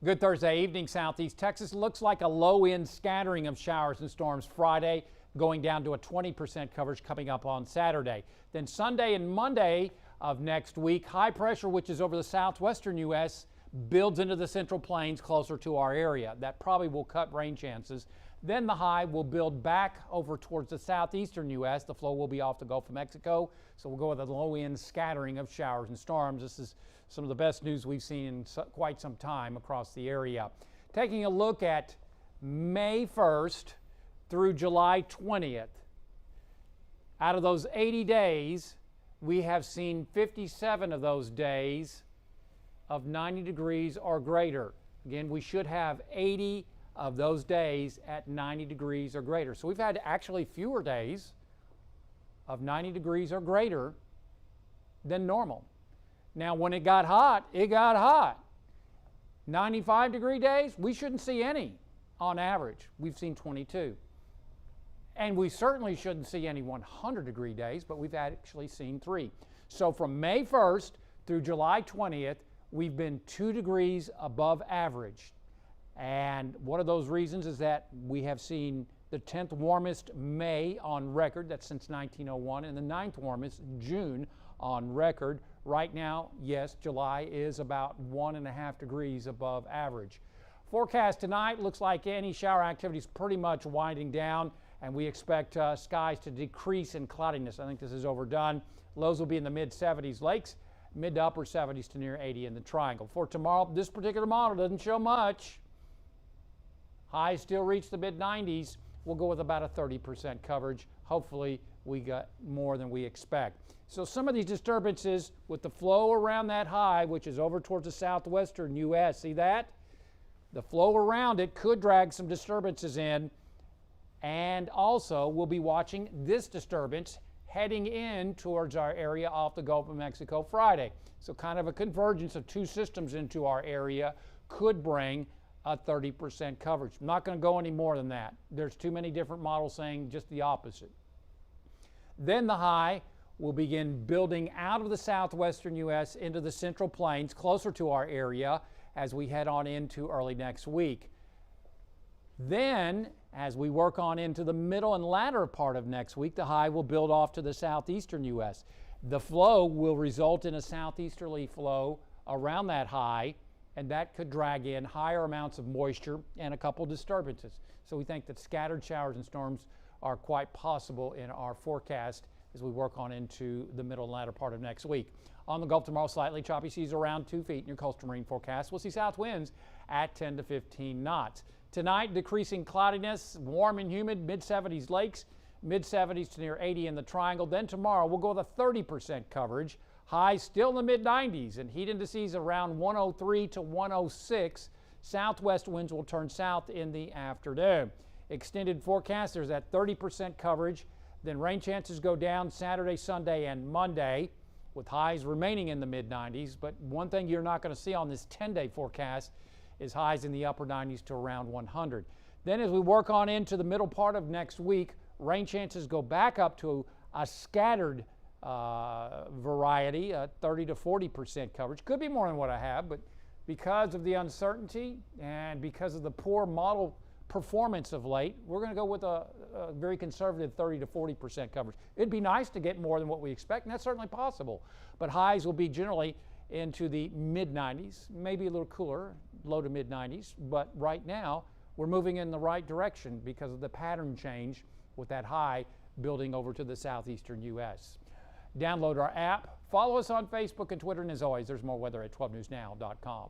Good Thursday evening, Southeast Texas. Looks like a low-end scattering of showers and storms Friday, going down to a 20% coverage coming up on Saturday. Then Sunday and Monday of next week, high pressure, which is over the southwestern U.S., builds into the central plains closer to our area. That probably will cut rain chances. Then the high will build back over towards the southeastern U.S. The flow will be off the Gulf of Mexico, so we'll go with a low-end scattering of showers and storms. This is some of the best news we've seen in quite some time across the area. Taking a look at May 1st through July 20th. Out of those 80 days, we have seen 57 of those days of 90 degrees or greater. Again, we should have 80 of those days at 90 degrees or greater. So we've had actually fewer days of 90 degrees or greater than normal. Now, when it got hot, it got hot. 95-degree days, we shouldn't see any on average. We've seen 22. And we certainly shouldn't see any 100-degree days, but we've actually seen 3. So from May 1st through July 20th, we've been 2 degrees above average. And one of those reasons is that we have seen the 10th warmest May on record, that's since 1901, and the 9th warmest June on record. Right now, yes, July is about 1.5 degrees above average. Forecast tonight looks like any shower activity is pretty much winding down, and we expect skies to decrease in cloudiness. I think this is overdone. Lows will be in the mid-70s lakes, mid to upper 70s to near 80 in the triangle. For tomorrow, this particular model doesn't show much. Highs still reach the mid-90s. We'll go with about a 30% coverage. Hopefully, we got more than we expect. So some of these disturbances with the flow around that high, which is over towards the southwestern U.S., see that? The flow around it could drag some disturbances in. And also, we'll be watching this disturbance heading in towards our area off the Gulf of Mexico Friday. So kind of a convergence of 2 systems into our area could bring a 30% coverage. I'm not going to go any more than that. There's too many different models saying just the opposite. Then the high will begin building out of the southwestern U.S. into the central plains closer to our area as we head on into early next week. Then, as we work on into the middle and latter part of next week, the high will build off to the southeastern U.S. The flow will result in a southeasterly flow around that high, and that could drag in higher amounts of moisture and a couple disturbances. So we think that scattered showers and storms are quite possible in our forecast as we work on into the middle and latter part of next week. On the Gulf tomorrow, slightly choppy seas around 2 feet in your coastal marine forecast. We'll see south winds at 10 to 15 knots. Tonight, decreasing cloudiness, warm and humid, mid-70s lakes, mid-70s to near 80 in the triangle. Then tomorrow, we'll go with a 30% coverage. Highs still in the mid-90s and heat indices around 103 to 106. Southwest winds will turn south in the afternoon. Extended forecast, there's that 30% coverage. Then rain chances go down Saturday, Sunday, and Monday, with highs remaining in the mid-90s. But one thing you're not going to see on this 10-day forecast is highs in the upper 90s to around 100. Then as we work on into the middle part of next week, rain chances go back up to a scattered variety, 30 to 40% coverage. Could be more than what I have, but because of the uncertainty and because of the poor model performance of late, we're going to go with a very conservative 30 to 40% coverage. It'd be nice to get more than what we expect, and that's certainly possible. But highs will be generally into the mid-90s, maybe a little cooler, low to mid-90s. But right now, we're moving in the right direction because of the pattern change with that high building over to the southeastern U.S. Download our app, follow us on Facebook and Twitter, and as always, there's more weather at 12newsnow.com.